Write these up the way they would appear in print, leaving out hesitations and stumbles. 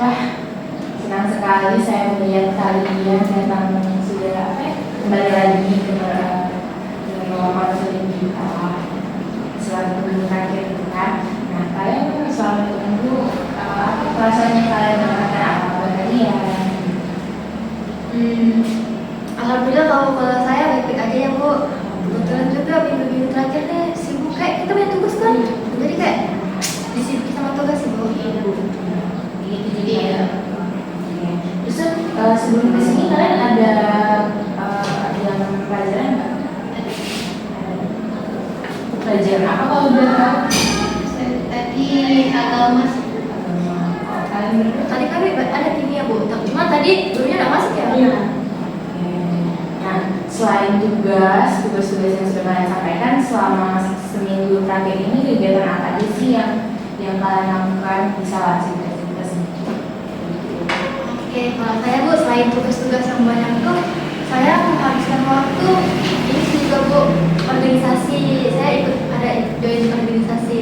Wah, senang sekali saya melihat kalian datang sudah kembali lagi ke melakukan film kita selama minggu terakhir itu kan. Nah, kalian selama menunggu apa rasanya kalian mengatakan apa kalian? Alhamdulillah kalau saya baik-baik aja ya Bu. Kebetulan juga minggu-minggu terakhir nih sibuk kayak kita banyak tugas kan. Jadi kayak disibuki sama tugas sih Bu. Gitu jadi ya. Terus sebelum kesini kalian ada yang pelajaran nggak? Pelajaran apa kalau udah tahu? Tadi agama sih. Kalian berdua? Tadi kami ada kimia Bu. Cuma tadi gurunya nggak masuk ya. Iya. Nah, selain tugas-tugas yang sudah kalian sampaikan selama seminggu terakhir ini, kegiatan apa aja sih yang kalian lakukan? Bisa lah cerita sedikit. Oke, kalau saya Bu, selain tugas-tugas yang banyak tuh, saya menghabiskan waktu ini juga Bu, organisasi. Saya ada join organisasi.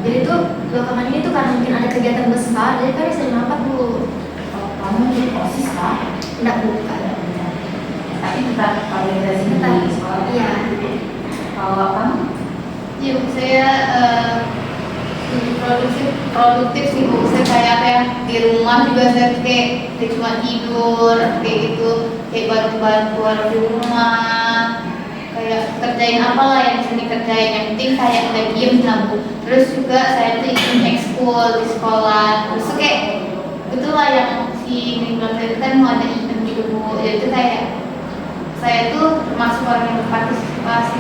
Jadi tuh belakangan ini tuh karena mungkin ada kegiatan besar, jadi kami sering rapat Bu. Oh, kamu jadi OSIS kah? Enggak bukan. Tapi tetap organisasi di sekolah. Iya. Kalau kamu? Iya, saya produktif sih Bu. Saya kayak apa ya, di rumah juga saya kayak cuma tidur kayak gitu, kayak bantu-bantu orang di rumah, kayak kerjain apalah yang bisa dikerjain, yang penting kayak udah diem lah Bu. Terus juga saya tuh ikut ekskul di sekolah, terus tuh kayak betul lah yang si bilang tadi kan mau ada event gitu Bu. Jadi itu kayak saya tuh termasuk orang yang berpartisipasi.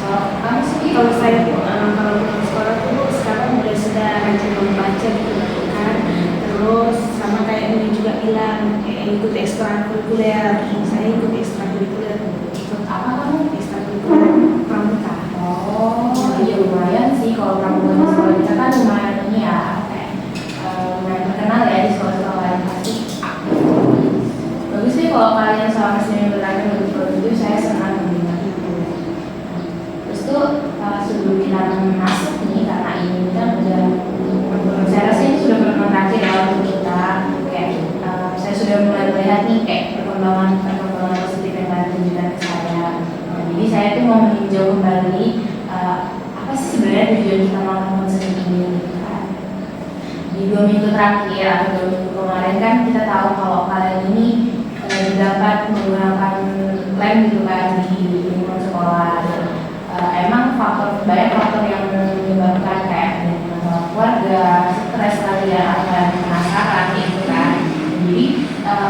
Kamu sendiri? Kalau saya kalau di sekolah tuh sekarang sudah rajin membaca gitu kan, terus sama kayak ini juga bilang ikut ekstrakurikuler. Saya ikut ekstrakurikuler. Ikut apa kamu? Ekstrakurikuler pramuka. Oh, iya lumayan sih kalau pramuka di sekolah kita kan lumayan ini ya, lumayan terkenal ya di sekolah-sekolah lain pasti aktif. Bagus sih kalau kalian selama seminggu terakhir begitu, saya senang mendengar itu. Terus tuh sebelum kita masuk nih, karena ini kan udah saya rasa ini sudah pertemuan terakhir ya untuk kita. Kayak saya sudah mulai melihat nih kayak perkembangan positif yang kalian tunjukkan ke saya. Nah, jadi saya tuh mau meninjau kembali apa sih sebenarnya tujuan kita melakukan konser ini gitu kan. Di 2 minggu terakhir atau 2 minggu kemarin kan kita tahu kalau kalian ini dapat menggunakan lem gitu kan di lingkungan sekolah. Emang banyak faktor yang menyebabkan kayak masalah keluarga, stres kalian atau penasaran gitu kan. Jadi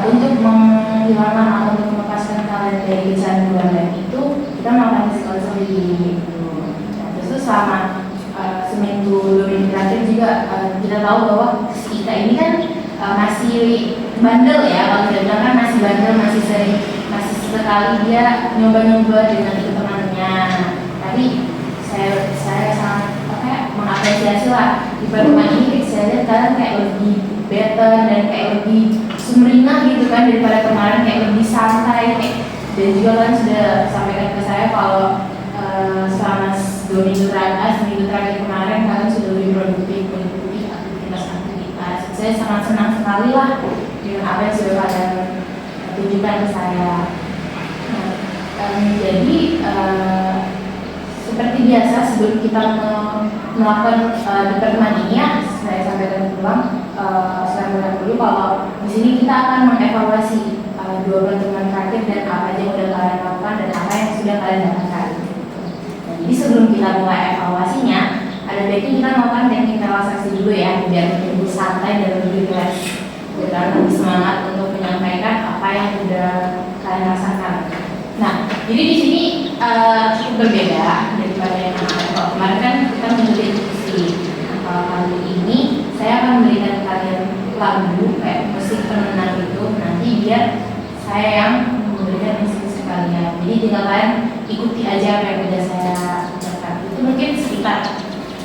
untuk menghilangkan atau untuk melepaskan kalian dari kecanduan lem itu, kita melakukan physical therapy gitu. Terus selama seminggu 2 minggu terakhir juga kita tahu bahwa kita ini kan masih bandel ya, kalau kita bilang kan masih bandel, masih sekali dia nyoba-nyoba dengan teman-temannya. Tapi saya sangat mengapresiasi lah di pertemuan ini. Saya lihat kalian kayak lebih better dan kayak lebih sumringah gitu kan daripada kemarin, kayak lebih santai kayak. Dan juga kalian sudah sampaikan ke saya kalau selama 2 minggu terakhir kemarin kalian sudah lebih produktif mengikuti aktivitas. Saya sangat senang sekali lah dengan apa yang sudah kalian tunjukkan ke saya. Jadi seperti biasa sebelum kita melakukan di pertemuan ini ya, saya sampaikan dulu kalau di sini kita akan mengevaluasi 2 pertemuan terakhir dan apa aja yang sudah kalian lakukan dan apa yang sudah kalian dapatkan. Nah, jadi sebelum kita mulai evaluasinya, ada baiknya kita melakukan teknik relaksasi dulu ya, biar lebih santai dan lebih relax, dan lebih semangat untuk menyampaikan apa yang sudah kalian rasakan. Nah, jadi di sini cukup berbeda daripada yang kemarin. Kalau kemarin kan kita mengikuti diskusi. Kalau kali ini saya akan memberikan kalian lagu kayak musik penenang itu, nanti biar saya yang memberikan instruksi kalian. Jadi tinggal kalian ikuti aja apa yang sudah saya ucapkan. Itu mungkin sekitar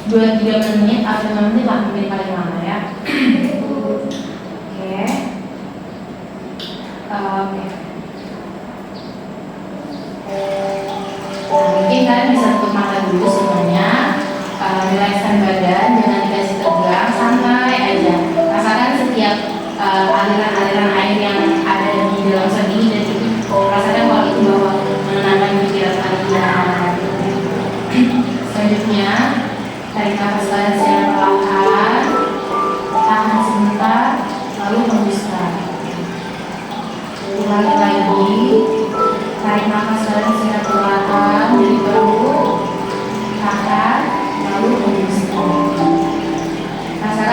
2-3 menit atau 5 menit lah mungkin paling lama ya. Oke. Mungkin kalian bisa tutup mata dulu semuanya, relaxkan badan, jangan dikasih tegang, santai aja.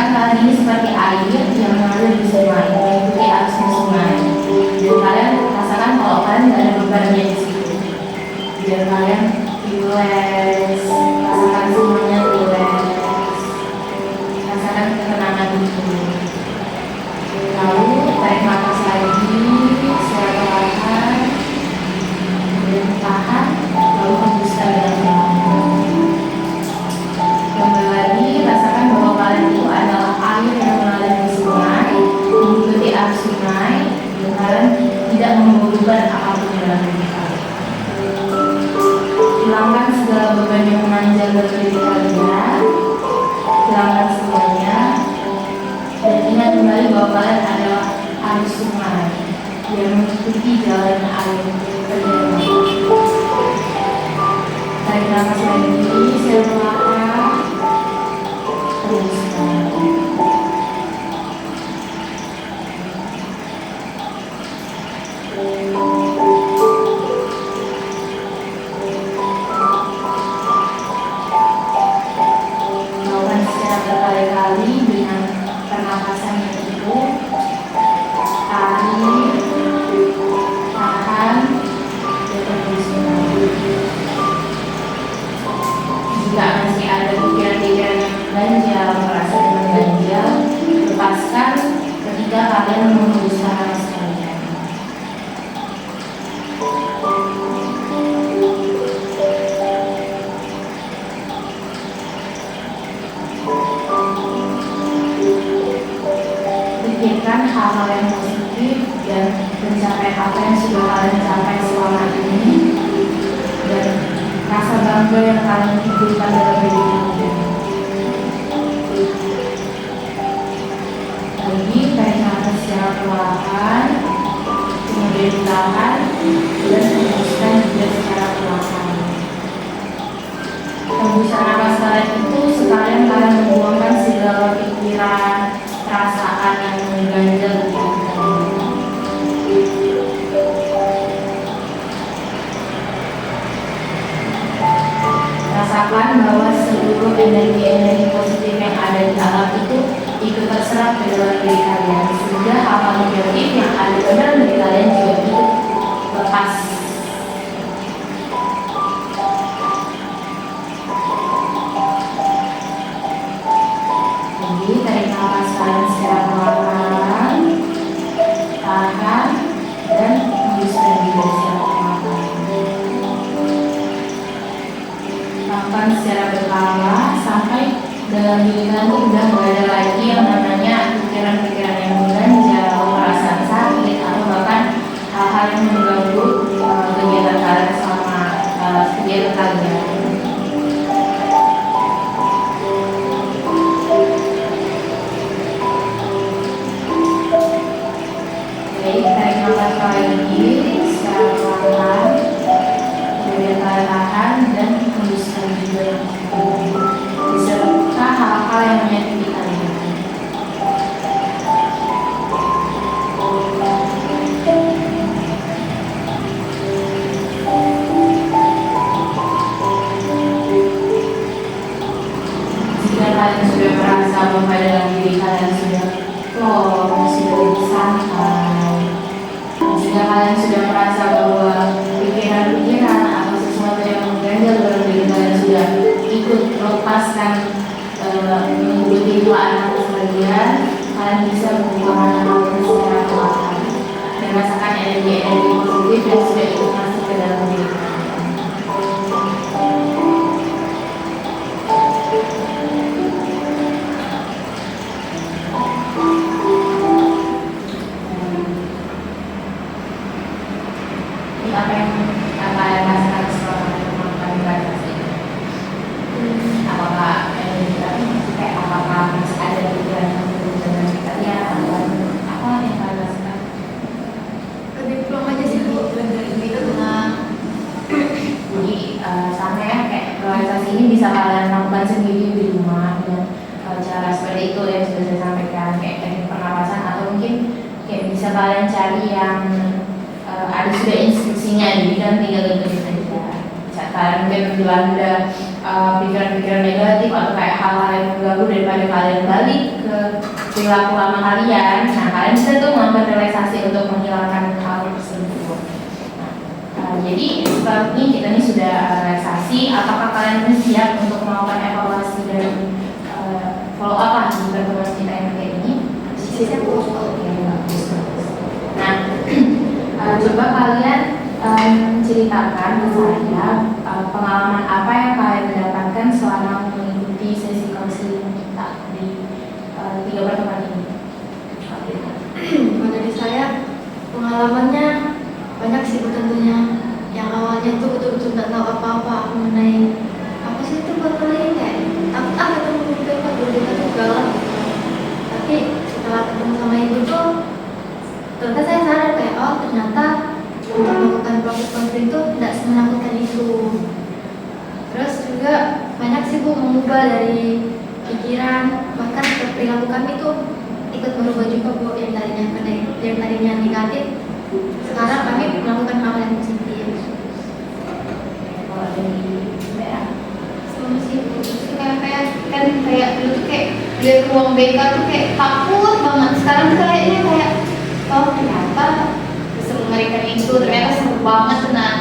Rasakan kalian ini seperti air yang mengalir di sungai, mengikuti arusnya sungai. Dan kalian rasakan kalau kalian tidak ada bebannya di situ. Biar kalian relax, rasakan semuanya relax, rasakan ketenangan itu. Lalu tarik nafas lagi secara perlahan, kemudian tahan, lalu hembuskan dengan pelan. Kembali lagi, rasakan bahwa kalian itu adalah air yang mengalir di sungai, mengikuti arus sungai, dan kalian tidak membawa beban apapun dalam diri kalian. Hilangkan segala beban yang menanjak dari diri kalian, hilangkan semuanya, dan ingat kembali bahwa kalian adalah arus sungai yang mengikuti jalan air terjadi. Tarik nafas lagi, secara perlahan. Lakukan secara berkali-kali dengan pernapasan yang itu. Tarik, tahan, dan hembuskan. Jika masih ada pikiran-pikiran yang mengganjal, merasa mengganjal, lepaskan ketika kalian menghembuskan nafas kalian. Pikirkan hal-hal yang positif dan pencapaian apa yang sudah kalian capai selama ini, dan rasa bangga yang kalian hidupkan dalam diri kalian. Lagi tarik nafas secara perlahan, kemudian ditahan dan hembuskan juga secara perlahan. Hembusan nafas kalian itu sekalian kalian membuangkan segala pikiran, perasaan yang mengganjal di hati kalian. Rasakan bahwa seluruh energi-energi positif yang ada di alam itu ikut terserap ke dalam diri kalian, sehingga hal-hal negatif yang ada di dalam diri kalian juga ikut lepas. Jadi tarik nafas kalian secara perlahan, tahan, dan hembuskan juga secara perlahan. Lakukan secara berkala sampai dalam diri kalian itu udah gak ada lagi yang namanya pikiran-pikiran yang mengganjal, perasaan sakit, atau bahkan hal-hal yang mengganggu kegiatan kalian selama kegiatan kalian. Baik, tarik nafas lagi secara perlahan, kemudian tahan dan hembuskan juga beserta hal-hal yang menyakiti kalian. Jika kalian sudah merasa bahwa dalam diri kalian sudah plong, sudah lebih santai, jika kalian sudah merasa bahwa pikiran-pikiran atau sesuatu yang mengganjal dalam diri kalian sudah ikut melepaskan mengikuti tuaan nafas kalian, kalian bisa membuka mata kalian secara perlahan dan rasakan energi-energi positif yang sudah ikut masuk ke dalam diri kalian. Ini apa yang kalian rasakan setelah melakukan relaksasi ini? Apakah apakah masih ada pikiran yang berjalan di kalian atau apa yang kalian rasakan? Lebih plong aja sih Bu, lebih tenang. Jadi sama ya, kayak relaksasi ini bisa kalian lakukan sendiri di rumah, dan cara seperti itu yang sudah saya sampaikan, kayak teknik pernapasan, atau mungkin kayak bisa kalian cari yang ada sudah instruksinya, jadi kan tinggal ikutin aja. Kalian mungkin Belanda pikiran-pikiran negatif atau kayak hal-hal yang mengganggu daripada kalian balik ke perilaku lama kalian. Nah, kalian bisa tuh melakukan relaksasi untuk menghilangkan hal tersebut. Jadi setelah ini kita nih sudah relaksasi. Apakah kalian siap untuk melakukan evaluasi dan follow up lah di pertemuan kita yang kayak ini? Siap, Bu. Oke, bagus. Nah, coba kalian ceritakan ke saya pengalaman apa yang kalian dapatkan selama mengikuti sesi konseling kita di 3 pertemuan ini. Kalau dari saya pengalamannya banyak sih Bu, tentunya. Yang awalnya tuh betul-betul nggak tahu apa-apa mengenai apa sih itu konseling, kayak takut ketemu BK dulu tuh galak. Tapi setelah ketemu sama ibu tuh ternyata saya sadar kayak oh ternyata untuk melakukan proses konseling itu tidak semenakutkan itu. Terus juga banyak sih Bu mengubah dari pikiran, bahkan perilaku kami tuh ikut berubah juga Bu, yang tadinya negatif sekarang kami melakukan hal yang positif. Kalau dari Mbak, Sama sih Bu. Terus kayak dulu tuh kayak lihat ruang BK tuh kayak takut banget. Sekarang tuh kayaknya kayak oh ternyata bisa mengerikan itu, ternyata seru banget tenang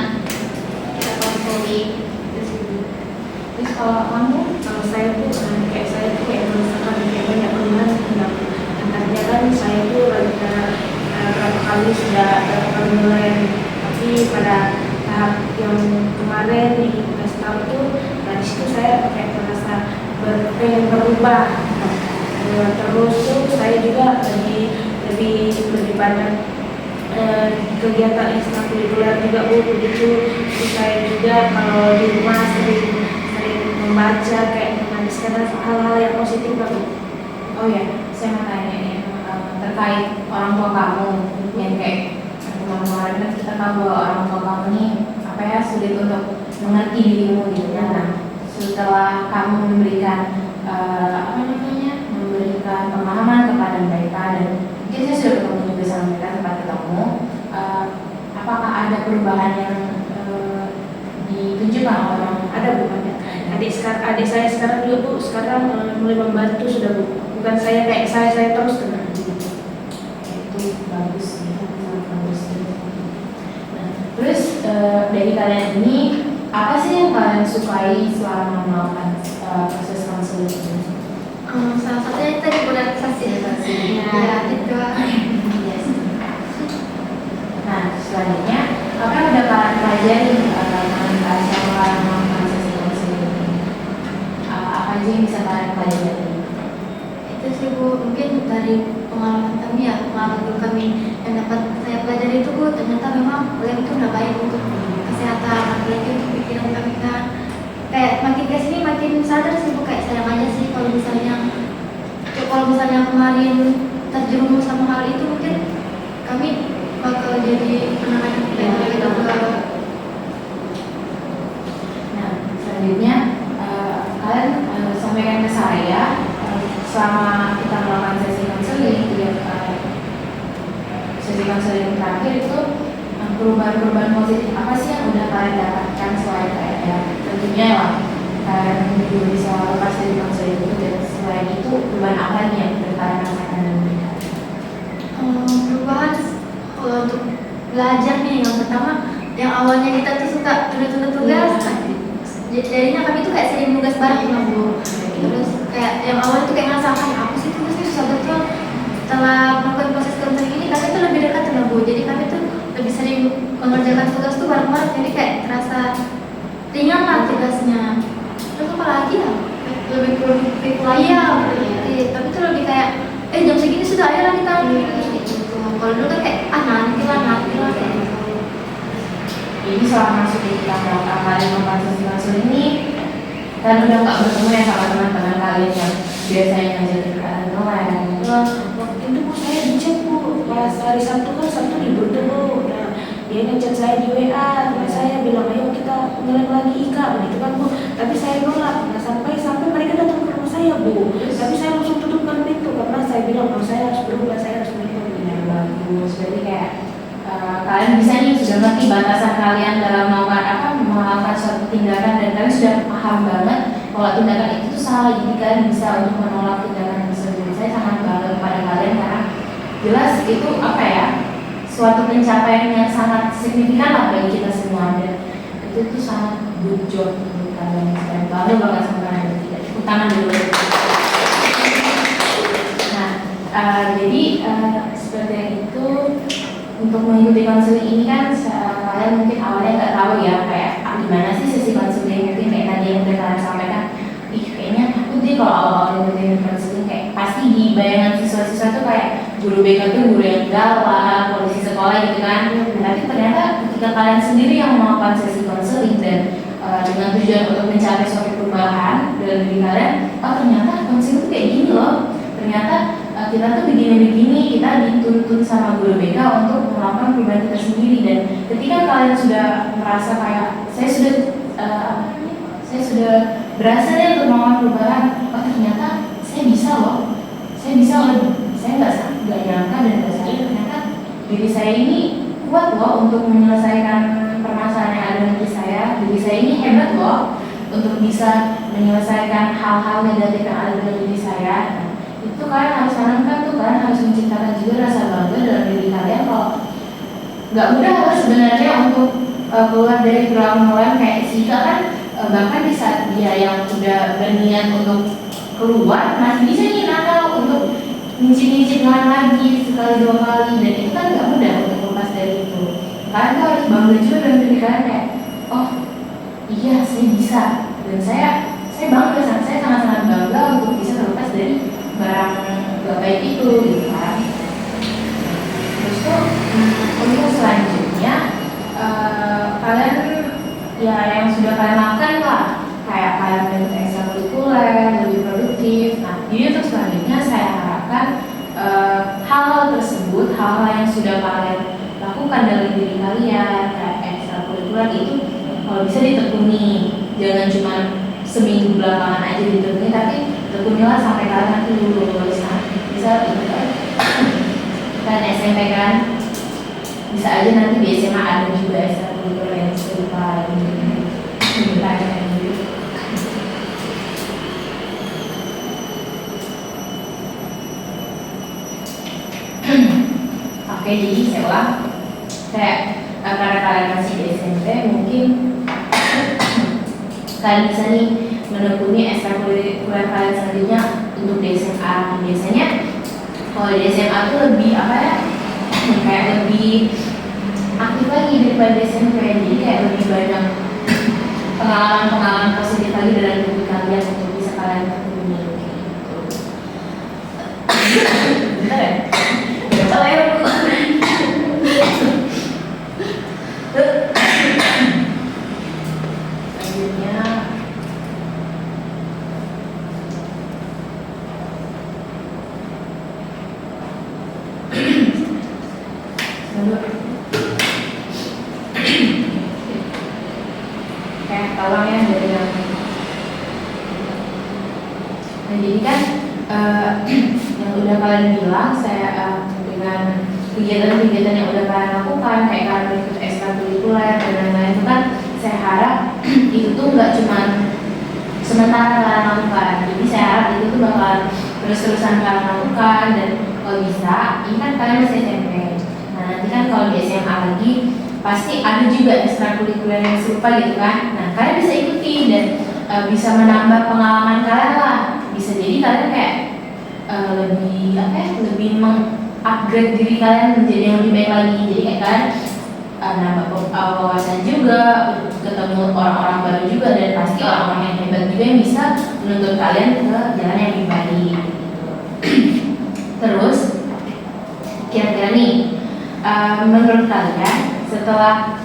kita konseling. terus kalau kamu? Kalau saya tuh kayak saya tuh kayak merasakan kayak banyak perubahan sebenarnya. Antaranya kan saya tuh berapa kali sudah dapat mulai, tapi pada tahap yang kemarin di tahun tuh dari situ saya kayak merasa pengen berubah. Terus tuh saya juga lebih banyak kegiatan ekstrakurikuler juga Bu, begitu. Terus saya juga kalau di rumah sering membaca kayak menghabiskan hal-hal yang positif Bu. Oh ya, saya mau tanya nih terkait orang tua kamu yang kayak kemarin kan kita tahu bahwa orang tua kamu nih apa ya sulit untuk mengerti dirimu gitu kan. Nah, setelah kamu memberikan memberikan pemahaman kepada mereka dan mungkin saya sudah ketemu juga sama mereka tempat ketemu, apakah ada perubahan yang ditunjukkan oleh orang? Ada Bu, banyak. Adik saya sekarang juga Bu, sekarang mulai membantu sudah Bu. Bukan saya kayak saya terus dengan Itu bagus sih, sangat bagus sih. Nah, terus dari kalian ini apa sih yang kalian sukai selama melakukan proses konseling ini? Salah satunya tadi relaksasi. Ya, itu. Yes. Nah, selanjutnya apa yang udah kalian pelajari selama kalian melakukan sesi konseling ini? Apa aja yang bisa kalian pelajari? Itu sih Bu, mungkin dari pengalaman kami ya, pengalaman dulu kami yang dapat saya pelajari itu Bu, ternyata memang lem itu udah baik untuk kesehatan, apalagi untuk pikiran kami kan. Kayak makin kesini makin sadar sih Bu, kayak sayang aja sih kalau misalnya kemarin terjerumus sama hal itu, mungkin kami bakal jadi penanganan baik juga. Nah, selanjutnya kalian sampaikan ke saya selama kita melakukan sesi konseling terakhir itu perubahan-perubahan positif apa sih yang udah kalian dapatkan selain kayak ya tentunya lah kalian juga bisa lepas dari konseling itu, dan selain itu perubahan apa nih yang udah kalian rasakan dan berikan? Perubahan kalau untuk belajar nih, yang pertama yang awalnya kita tuh suka tunda-tunda tugas, jadinya kami tuh kayak sering nugas bareng lah Bu. Terus kayak yang awalnya tuh kayak ngerasa aku sih tugasnya susah betul. Setelah melakukan proses konseling ini kami tuh lebih dekat dengan Bu, jadi kami tuh lebih sering mengerjakan tugas tuh bareng-bareng, jadi kayak terasa ringan lah tugasnya. Terus apa lagi ya? Lebih produktif lagi ya, produktif. Tapi tuh lebih kayak jam segini sudah ayo lah kita gitu. Kalau dulu kan kayak nanti lah kayak gitu. Jadi selama kita melakukan melakukan sesi konseling ini kalian udah nggak bertemu ya sama teman-teman kalian yang biasanya ngajarin kalian online? Waktu itu Bu saya dicek Bu, pas hari Sabtu kan Sabtu libur tuh Bu. Nah, dia ngechat saya di WA, terus saya bilang ayo kita ngeleng lagi Ika, begitu kan Bu. Tapi saya nolak. Nah sampai mereka datang ke rumah saya Bu. Tapi saya langsung tutupkan pintu karena saya bilang kalau saya harus berubah, saya harus berubah. Bagus, jadi kayak kalian bisa nih sudah ngerti batasan kalian dalam melakukan suatu tindakan dan kalian sudah paham paham banget kalau tindakan itu tuh salah, jadi kalian bisa untuk menolak tindakan tersebut. Saya sangat bangga kepada kalian karena jelas itu apa ya, suatu pencapaian yang sangat signifikan lah bagi kita semua, dan itu tuh sangat good job untuk kalian. Saya bangga banget sama kalian bertiga. Tepuk tangan dulu. Nah, jadi seperti yang itu, untuk mengikuti konseling ini kan kalian mungkin awalnya nggak tahu ya kayak gimana sih sesi konseling, mungkin kayak tadi yang udah kalian sampaikan, kayaknya takut deh kalau awal-awal ngikutin konseling, kayak pasti di bayangan siswa-siswa tuh kayak guru BK tuh guru yang galak, polisi sekolah gitu kan. Tapi ternyata ketika kalian sendiri yang melakukan sesi konseling dan dengan tujuan untuk mencapai suatu perubahan dalam diri kalian, oh ternyata konseling tuh kayak gini loh, ternyata kita tuh begini-begini, kita dituntut sama guru BK untuk melakukan perubahan kita sendiri. Dan ketika kalian sudah merasa kayak saya sudah berhasil ya untuk melakukan perubahan, oh ternyata saya bisa loh, saya nggak nyangka dan nggak sadar ternyata diri saya ini kuat loh untuk menyelesaikan permasalahan yang ada di diri saya. Diri saya ini hebat loh untuk bisa menyelesaikan hal-hal negatif yang ada dalam diri saya. Itu kalian harus tanamkan tuh, kalian harus menciptakan juga rasa bangga dalam diri kalian kalau nggak mudah harus sebenarnya untuk keluar dari perlawanan kayak Sika kan, bahkan di saat dia yang udah berniat untuk keluar masih bisa nih nakal untuk nyicip-nyicip lagi sekali dua kali, dan itu kan nggak mudah untuk lepas dari itu. Kalian tuh harus bangga juga dalam diri kalian kayak, oh iya saya bisa, dan saya bangga, saya sangat-sangat bangga untuk bisa terlepas dari barang gak baik itu gitu kan. Terus tuh untuk selanjutnya kalian ya yang sudah kalian lakukan lah, kayak kalian mengikuti ekstrakurikuler, lebih produktif. Nah jadi untuk selanjutnya saya harapkan hal-hal tersebut, hal-hal yang sudah kalian lakukan dalam diri kalian kayak ekstrakurikuler itu kalau bisa ditekuni, jangan cuma seminggu belakangan aja ditekuni, tapi tekunilah sampai kalian nanti lulus. Nah, bisa itu kan SMP kan, bisa aja nanti di SMA ada juga ekstrakurikuler yang serupa gitu. Oke, jadi saya ulang, kayak karena kalian masih di SMP mungkin kalian bisa nih menekuni ekstrakurikuler kalian selanjutnya untuk di SMA. Biasanya kalau di SMA tuh lebih apa ya, kayak lebih aktif lagi daripada di SMP, jadi kayak lebih banyak pengalaman-pengalaman positif lagi dalam hidup kalian untuk bisa kalian tekuni gitu. Bentar ya? Kalau ya selanjutnya tolong ya dari yang nah jadi kan yang udah kalian bilang, saya dengan kegiatan-kegiatan yang udah kalian lakukan kayak kalian ikut ekstrakurikuler dan lain-lain itu kan saya harap itu tuh nggak cuma sementara kalian lakukan, jadi saya harap itu tuh bakal terus-terusan kalian lakukan. Dan kalau bisa, ini kan kalian masih SMP, nah nanti kan kalau di SMA lagi pasti ada juga ekstrakurikuler yang serupa gitu kan. Nah kalian bisa ikuti dan bisa menambah pengalaman kalian lah. Bisa jadi kalian kayak lebih apa ya, lebih mengupgrade diri kalian menjadi yang lebih baik lagi. Jadi kayak kalian nambah wawasan juga, ketemu orang-orang baru juga, dan pasti orang-orang yang hebat juga yang bisa menuntut kalian ke jalan yang lebih baik gitu. Terus kira-kira nih menurut kalian setelah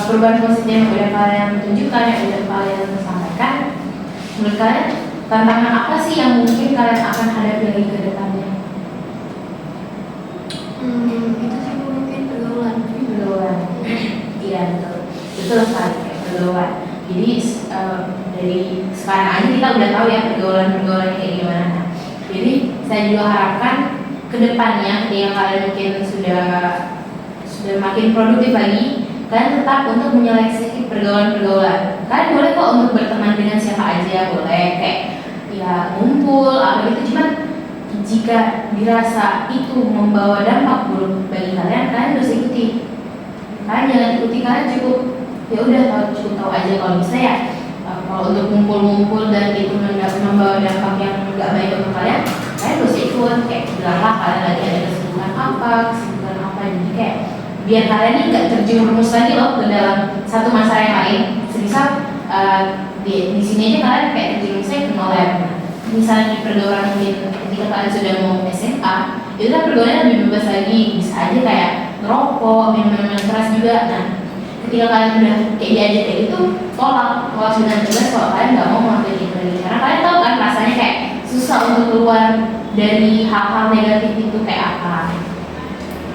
perubahan positif yang udah kalian tunjukkan, yang udah kalian sampaikan, menurut kalian tantangan apa sih yang mungkin kalian akan hadapi lagi ke depannya? Itu sih mungkin pergaulan. Iya betul sekali, kayak pergaulan. Jadi dari sekarang aja kita udah tahu ya pergaulan kayak gimana. Nah, jadi saya juga harapkan ke depannya ketika kalian mungkin sudah makin produktif lagi, kalian tetap untuk menyeleksi pergaulan-pergaulan. Kalian boleh kok untuk berteman dengan siapa aja, boleh kayak ya ngumpul apa gitu, cuman jika dirasa itu membawa dampak buruk bagi kalian, kalian harus ikuti. Kalian jangan ikuti, kalian cukup ya udah cukup tahu aja kalau bisa ya. Kalau untuk ngumpul-ngumpul dan itu membawa dampak yang nggak baik untuk kalian, kalian harus ikut. Kayak bilanglah kalian lagi ada kesibukan apa, jadi kayak biar kalian ini nggak terjerumus lagi loh ke dalam satu masalah yang lain. Semisal di sini aja kalian kayak terjerumusnya ke nolep. Misalnya di pergaulan mungkin ketika kalian sudah mau SMA, itu kan pergaulannya lebih bebas lagi, bisa aja kayak ngerokok, minum-minum keras juga. Nah, ketika kalian udah kayak diajak kayak itu, tolak dengan jelas kalau kalian nggak mau melakukan itu lagi. Karena kalian tahu kan rasanya kayak susah untuk keluar dari hal-hal negatif itu kayak apa.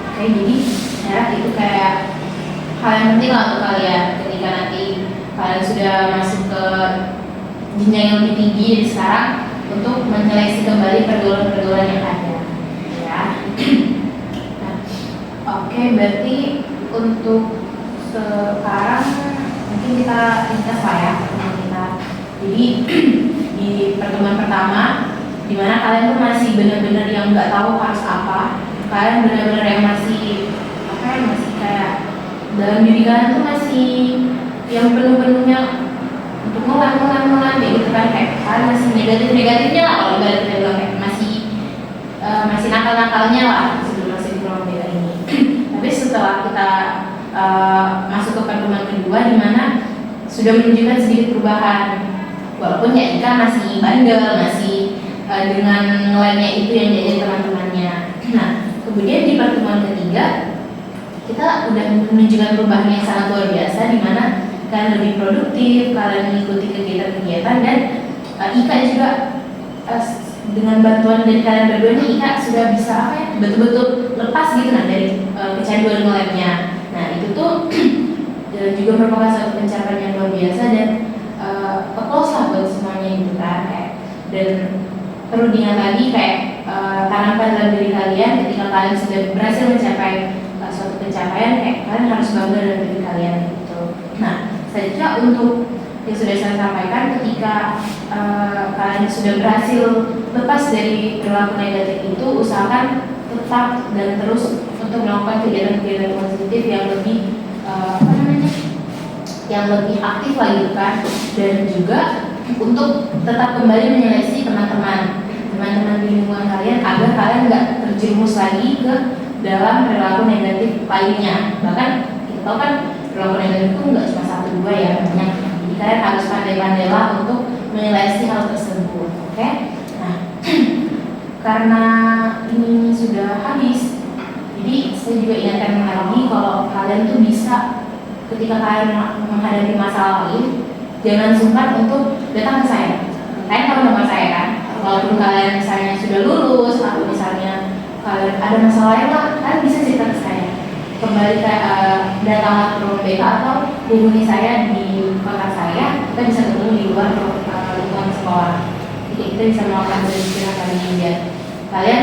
Oke, jadi ya itu kayak hal yang penting lah untuk kalian ketika nanti kalian sudah masuk ke jenjang yang lebih tinggi dari sekarang, untuk menyeleksi kembali pergaulan-pergaulan yang ada ya. Nah, oke, berarti untuk sekarang mungkin kita ringkas lah ya pertemuan kita. Jadi di pertemuan pertama, dimana kalian tuh masih benar-benar yang nggak tahu harus apa, kalian benar-benar yang masih masih kayak dalam diri kalian tuh masih yang penuh-penuhnya untuk ngulang kayak gitu kan, kayak kalian masih negatifnya lah kalau ibarat kita bilang, kayak masih nakal-nakalnya lah sebelum masih di ruang beda ini. Tapi setelah kita masuk ke pertemuan kedua, di mana sudah menunjukkan sedikit perubahan, walaupun ya Ika masih bandel, masih dengan lainnya itu yang jadi teman-temannya. Nah, kemudian di pertemuan ketiga kita udah menunjukkan perubahan yang sangat luar biasa, di mana kalian lebih produktif, kalian mengikuti kegiatan-kegiatan, dan Ika juga dengan bantuan dari kalian berdua nih, Ika sudah bisa betul-betul lepas gitu dari kecanduan nge-labnya. Nah itu tuh juga merupakan suatu pencapaian yang luar biasa dan close lah buat semuanya gitu kan. Dan perlu diingat lagi kayak tanamkan dalam diri kalian ketika kalian sudah berhasil mencapai suatu pencapaian, kayak kalian harus bangga dengan diri kalian gitu. Nah, selanjutnya untuk yang sudah saya sampaikan, ketika kalian sudah berhasil lepas dari perilaku negatif itu, usahakan tetap dan terus untuk melakukan kegiatan-kegiatan positif yang lebih yang lebih aktif lagi kan, dan juga untuk tetap kembali menyeleksi teman-teman di lingkungan kalian agar kalian nggak terjerumus lagi ke dalam perilaku negatif lainnya. Bahkan kita tahu kan perilaku negatif itu nggak cuma satu dua ya, banyak. Jadi kalian harus pandai-pandai lah untuk menyeleksi hal tersebut. Oke? Nah, karena ini sudah habis, jadi saya juga ingatkan lagi kalau kalian tuh bisa ketika kalian menghadapi masalah lain, jangan sungkan untuk datang ke saya. Kalian tahu nomor saya kan? Walaupun kalian misalnya sudah lulus atau misalnya kalian ada masalah lain lah, kalian bisa cerita ke saya. Kembali ke datanglah ke ruang BK atau hubungi saya di kota saya. Kita bisa ketemu di luar lingkungan sekolah. Jadi kita bisa melakukan berdiskusi kalian dan kalian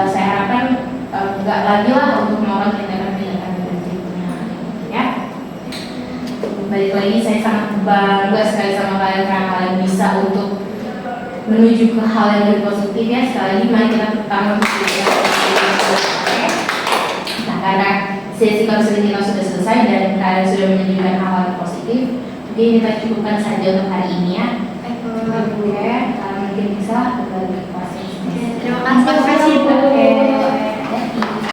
saya harapkan nggak lagi lah untuk melakukan tindakan-tindakan berikutnya, ya. Balik lagi, saya sangat bangga sekali sama kalian karena kalian bisa untuk menuju ke hal yang lebih positif ya. Sekali lagi mari kita tetap nah, karena sesi konseling kita sudah selesai dan kalian sudah menunjukkan hal yang positif, jadi kita cukupkan saja untuk hari ini ya. Oke, mungkin bisa kembali ke kelas. Terima kasih Bu.